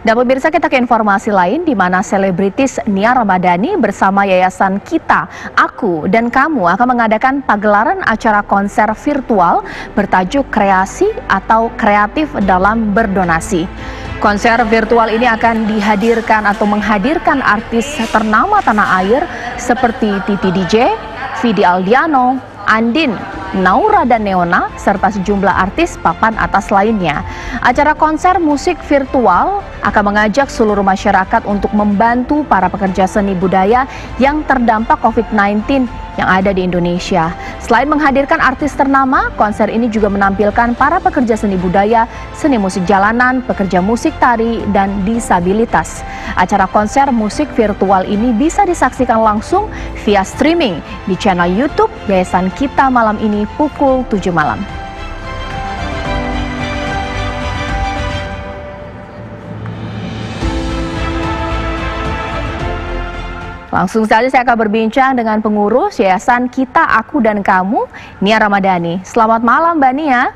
Dan pemirsa, kita ke informasi lain di mana selebritis Nia Ramadhani bersama Yayasan Kita, Aku dan Kamu akan mengadakan pagelaran acara konser virtual bertajuk Kreasi atau Kreatif dalam Berdonasi. Konser virtual ini akan dihadirkan atau menghadirkan artis ternama tanah air seperti Titi DJ, Vidi Aldiano, Andin, Naura dan Neona, serta sejumlah artis papan atas lainnya. Acara konser musik virtual akan mengajak seluruh masyarakat untuk membantu para pekerja seni budaya yang terdampak COVID-19 yang ada di Indonesia. Selain menghadirkan artis ternama, konser ini juga menampilkan para pekerja seni budaya, seni musik jalanan, pekerja musik tari, dan disabilitas. Acara konser musik virtual ini bisa disaksikan langsung via streaming di channel YouTube Yayasan Kita malam ini pukul 7 malam. Langsung saja saya akan berbincang dengan pengurus Yayasan Kita, Aku dan Kamu, Nia Ramadhani. Selamat malam Mbak Nia.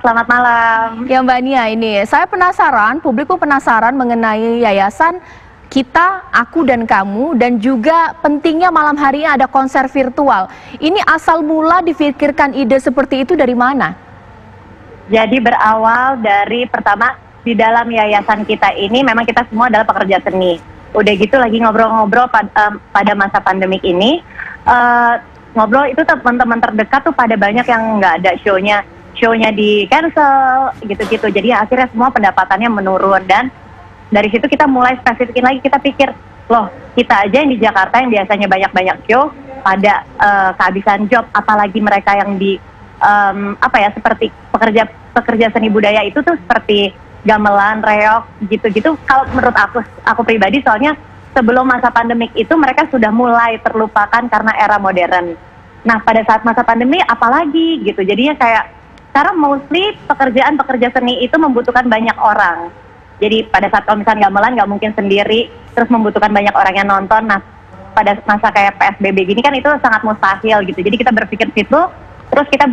Selamat malam. Ya Mbak Nia, ini saya penasaran, publik pun penasaran mengenai Yayasan Kita, Aku dan Kamu, dan juga pentingnya malam hari ini ada konser virtual. Ini asal mula dipikirkan ide seperti itu dari mana? Jadi berawal dari pertama di dalam yayasan kita ini memang kita semua adalah pekerja seni. Udah gitu lagi ngobrol-ngobrol pada masa pandemik ini, ngobrol itu teman-teman terdekat tuh pada banyak yang nggak ada shownya di cancel gitu-gitu. Jadi akhirnya semua pendapatannya menurun, dan dari situ kita mulai spesifikin lagi. Kita pikir, loh kita aja yang di Jakarta yang biasanya banyak-banyak show pada kehabisan job, apalagi mereka yang di seperti pekerja seni budaya itu tuh seperti gamelan, reok, gitu-gitu. Kalau menurut aku pribadi, soalnya sebelum masa pandemik itu mereka sudah mulai terlupakan karena era modern. Nah pada saat masa pandemi apalagi gitu, jadinya kayak sekarang mostly pekerja seni itu membutuhkan banyak orang. Jadi pada saat kalau misalnya gamelan nggak mungkin sendiri, terus membutuhkan banyak orang yang nonton. Nah pada masa kayak PSBB gini kan itu sangat mustahil gitu. Jadi kita berpikir situ, terus kita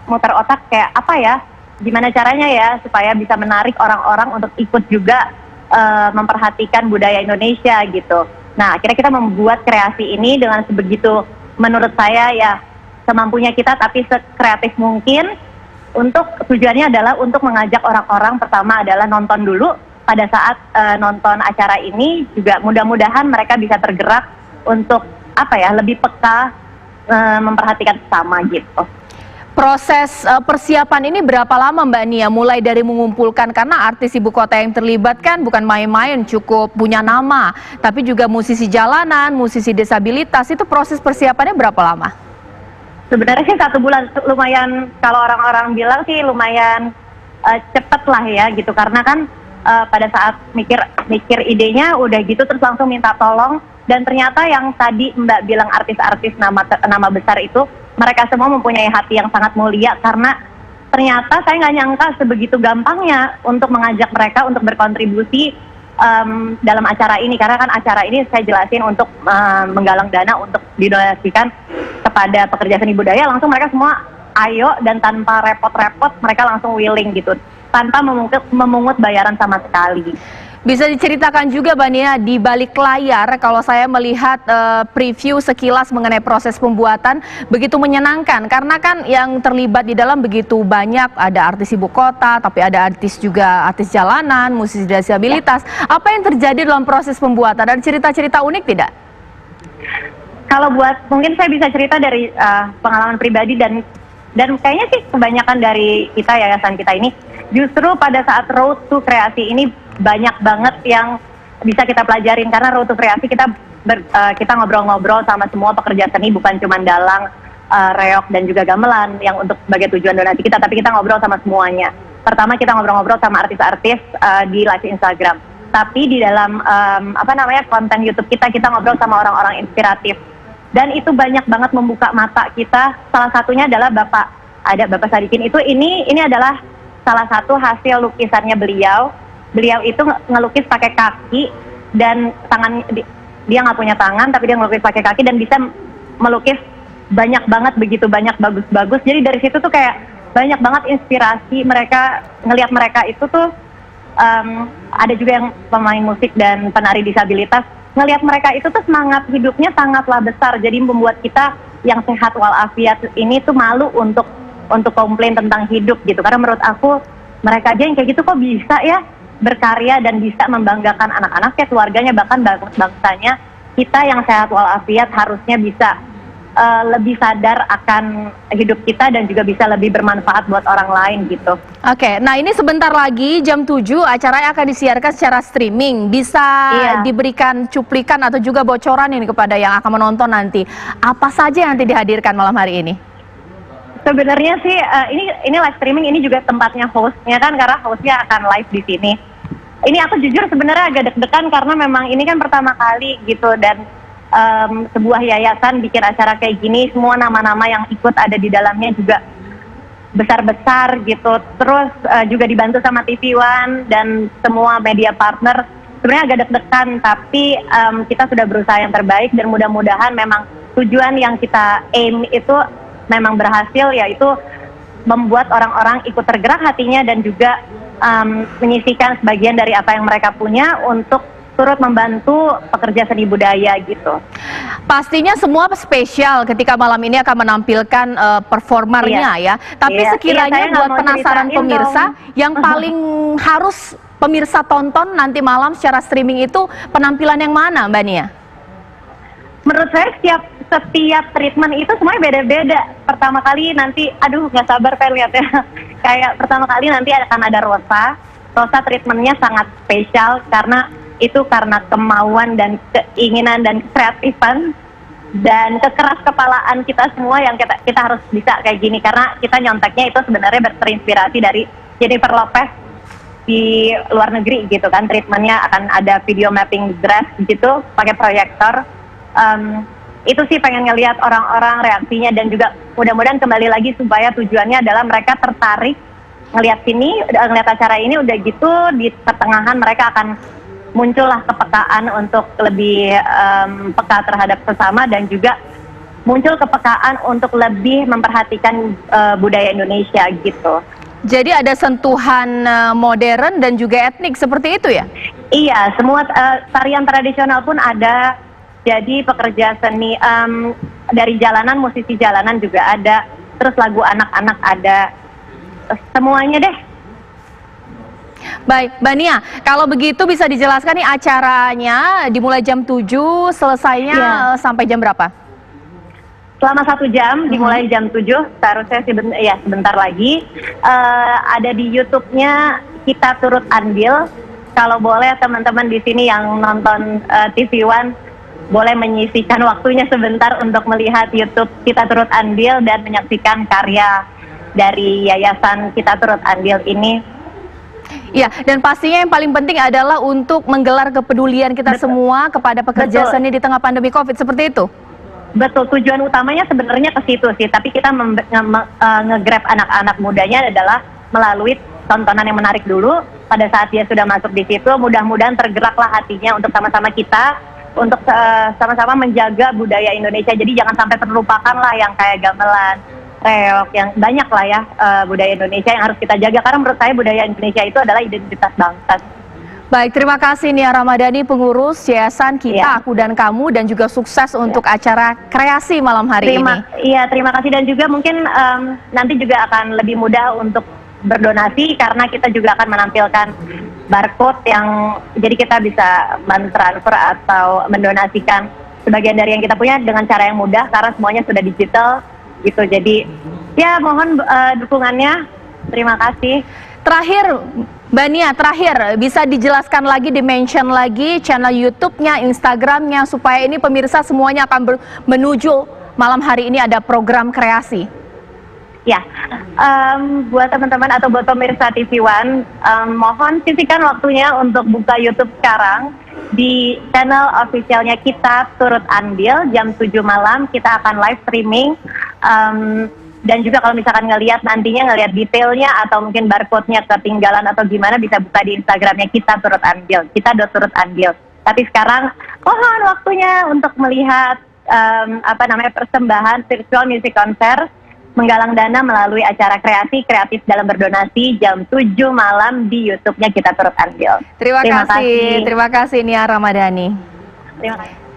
muter otak kayak apa ya, gimana caranya ya supaya bisa menarik orang-orang untuk ikut juga memperhatikan budaya Indonesia gitu. Nah akhirnya kita membuat kreasi ini dengan sebegitu, menurut saya ya semampunya kita tapi sekreatif mungkin. Untuk tujuannya adalah untuk mengajak orang-orang, pertama adalah nonton dulu pada saat nonton acara ini, juga mudah-mudahan mereka bisa tergerak untuk lebih peka memperhatikan sesama gitu. Proses persiapan ini berapa lama Mbak Nia? Mulai dari mengumpulkan, karena artis ibu kota yang terlibat kan bukan main-main, cukup punya nama, tapi juga musisi jalanan, musisi disabilitas. Itu proses persiapannya berapa lama? Sebenarnya sih 1 bulan, lumayan, kalau orang-orang bilang sih lumayan cepet lah ya gitu, karena kan pada saat mikir idenya udah gitu terus langsung minta tolong, dan ternyata yang tadi Mbak bilang artis-artis nama besar itu, mereka semua mempunyai hati yang sangat mulia, karena ternyata saya nggak nyangka sebegitu gampangnya untuk mengajak mereka untuk berkontribusi dalam acara ini. Karena kan acara ini saya jelasin untuk menggalang dana untuk didonasikan kepada pekerja seni budaya, langsung mereka semua ayo, dan tanpa repot-repot mereka langsung willing gitu, tanpa memungut bayaran sama sekali. Bisa diceritakan juga Mbak Nia, di balik layar kalau saya melihat preview sekilas mengenai proses pembuatan begitu menyenangkan, karena kan yang terlibat di dalam begitu banyak, ada artis ibu kota, tapi ada artis jalanan, musisi disabilitas. Apa yang terjadi dalam proses pembuatan? Ada cerita-cerita unik tidak? Kalau mungkin saya bisa cerita dari pengalaman pribadi, dan kayaknya sih kebanyakan dari kita, yayasan kita ini, justru pada saat road to kreasi ini banyak banget yang bisa kita pelajarin, karena road to kreasi kita ngobrol-ngobrol sama semua pekerja seni, bukan cuma dalang, reok dan juga gamelan yang untuk sebagai tujuan donasi kita, tapi kita ngobrol sama semuanya. Pertama kita ngobrol-ngobrol sama artis-artis di live Instagram, tapi di dalam konten YouTube kita ngobrol sama orang-orang inspiratif, dan itu banyak banget membuka mata kita. Salah satunya adalah Bapak Sadikin. Ini adalah salah satu hasil lukisannya beliau. Beliau itu ngelukis pakai kaki, dan dia nggak punya tangan, tapi dia ngelukis pakai kaki dan bisa melukis banyak banget, begitu banyak, bagus-bagus. Jadi dari situ tuh kayak banyak banget inspirasi, mereka ngelihat mereka itu tuh ada juga yang pemain musik dan penari disabilitas. Ngelihat mereka itu tuh semangat hidupnya sangatlah besar, jadi membuat kita yang sehat walafiat ini tuh malu untuk komplain tentang hidup gitu. Karena menurut aku mereka aja yang kayak gitu kok bisa ya berkarya dan bisa membanggakan anak-anaknya, keluarganya, bahkan bangsanya. Kita yang sehat walafiat harusnya bisa lebih sadar akan hidup kita dan juga bisa lebih bermanfaat buat orang lain gitu. Oke, nah ini sebentar lagi jam 7 acaranya akan disiarkan secara streaming. Bisa diberikan cuplikan atau juga bocoran ini kepada yang akan menonton nanti. Apa saja yang nanti dihadirkan malam hari ini? Sebenarnya sih ini live streaming, ini juga tempatnya hostnya kan, karena hostnya akan live di sini. Ini aku jujur sebenarnya agak deg-degan karena memang ini kan pertama kali gitu, dan sebuah yayasan bikin acara kayak gini, semua nama-nama yang ikut ada di dalamnya juga besar-besar gitu. Terus juga dibantu sama TV One dan semua media partner. Sebenarnya agak deg-degan, tapi kita sudah berusaha yang terbaik dan mudah-mudahan memang tujuan yang kita aim itu memang berhasil, yaitu membuat orang-orang ikut tergerak hatinya dan juga menyisihkan sebagian dari apa yang mereka punya untuk turut membantu pekerja seni budaya gitu. Pastinya semua spesial ketika malam ini akan menampilkan performernya ya. Tapi sekiranya buat penasaran pemirsa, yang paling harus pemirsa tonton nanti malam secara streaming itu penampilan yang mana, Mbak Nia? Menurut saya setiap treatment itu semuanya beda-beda. Pertama kali nanti, aduh nggak sabar pengen lihat ya. Kayak pertama kali nanti akan ada Rosa. Rosa treatmentnya sangat spesial karena kemauan dan keinginan dan kreatifan dan kekeras kepalaan kita semua yang kita harus bisa kayak gini, karena kita nyonteknya itu sebenarnya terinspirasi dari Jennifer Lopez di luar negeri gitu kan. Treatmentnya akan ada video mapping dress gitu pakai proyektor. Itu sih pengen ngelihat orang-orang reaksinya, dan juga mudah-mudahan kembali lagi supaya tujuannya adalah mereka tertarik ngelihat acara ini. Udah gitu di pertengahan mereka akan muncullah kepekaan untuk lebih peka terhadap sesama, dan juga muncul kepekaan untuk lebih memperhatikan budaya Indonesia gitu. Jadi ada sentuhan modern dan juga etnik seperti itu ya? Iya, semua tarian tradisional pun ada. Jadi pekerja seni dari jalanan, musisi jalanan juga ada. Terus lagu anak-anak ada. Semuanya deh. Baik, Mbak Nia, kalau begitu bisa dijelaskan nih acaranya dimulai jam 7, selesainya sampai jam berapa? Selama 1 jam, dimulai jam 7, seharusnya sebentar lagi. Ada di YouTube-nya Kita Turut Andil. Kalau boleh teman-teman di sini yang nonton TV One, boleh menyisihkan waktunya sebentar untuk melihat YouTube Kita Turut Andil dan menyaksikan karya dari Yayasan Kita Turut Andil ini. Ya, dan pastinya yang paling penting adalah untuk menggelar kepedulian kita semua kepada pekerja seni di tengah pandemi COVID, seperti itu? Betul, tujuan utamanya sebenarnya ke situ sih, tapi kita nge-grab anak-anak mudanya adalah melalui tontonan yang menarik dulu. Pada saat dia sudah masuk di situ, mudah-mudahan tergeraklah hatinya untuk sama-sama kita, untuk sama-sama menjaga budaya Indonesia. Jadi jangan sampai terlupakan lah yang kayak gamelan, reok, yang banyak lah ya budaya Indonesia yang harus kita jaga, karena menurut saya budaya Indonesia itu adalah identitas bangsa. Baik, terima kasih Nia Ramadhani, pengurus Yayasan Kita, Aku dan Kamu, dan juga sukses untuk acara kreasi malam hari ini. Iya, terima kasih, dan juga mungkin nanti juga akan lebih mudah untuk berdonasi karena kita juga akan menampilkan barcode yang jadi kita bisa mentransfer atau mendonasikan sebagian dari yang kita punya dengan cara yang mudah karena semuanya sudah digital gitu. Jadi ya mohon dukungannya. Terima kasih. Terakhir, Mbak Nia, bisa dijelaskan lagi, dimention lagi channel YouTube-nya, Instagram-nya, supaya ini pemirsa semuanya akan menuju malam hari ini ada program kreasi. Ya, buat teman-teman atau buat pemirsa TV One, mohon sisihkan waktunya untuk buka YouTube sekarang. Di channel officialnya Kita Turut Andil, jam 7 malam kita akan live streaming. Dan juga kalau misalkan ngelihat detailnya atau mungkin barcode-nya ketinggalan atau gimana, bisa buka di Instagramnya Kita Turut Andil, kita.turut andil. Tapi sekarang mohon waktunya untuk melihat persembahan virtual music concert menggalang dana melalui acara kreatif dalam berdonasi jam 7 malam di YouTube-nya Kita Turut Andil. Terima kasih Nia Ramadhani. Terima kasih.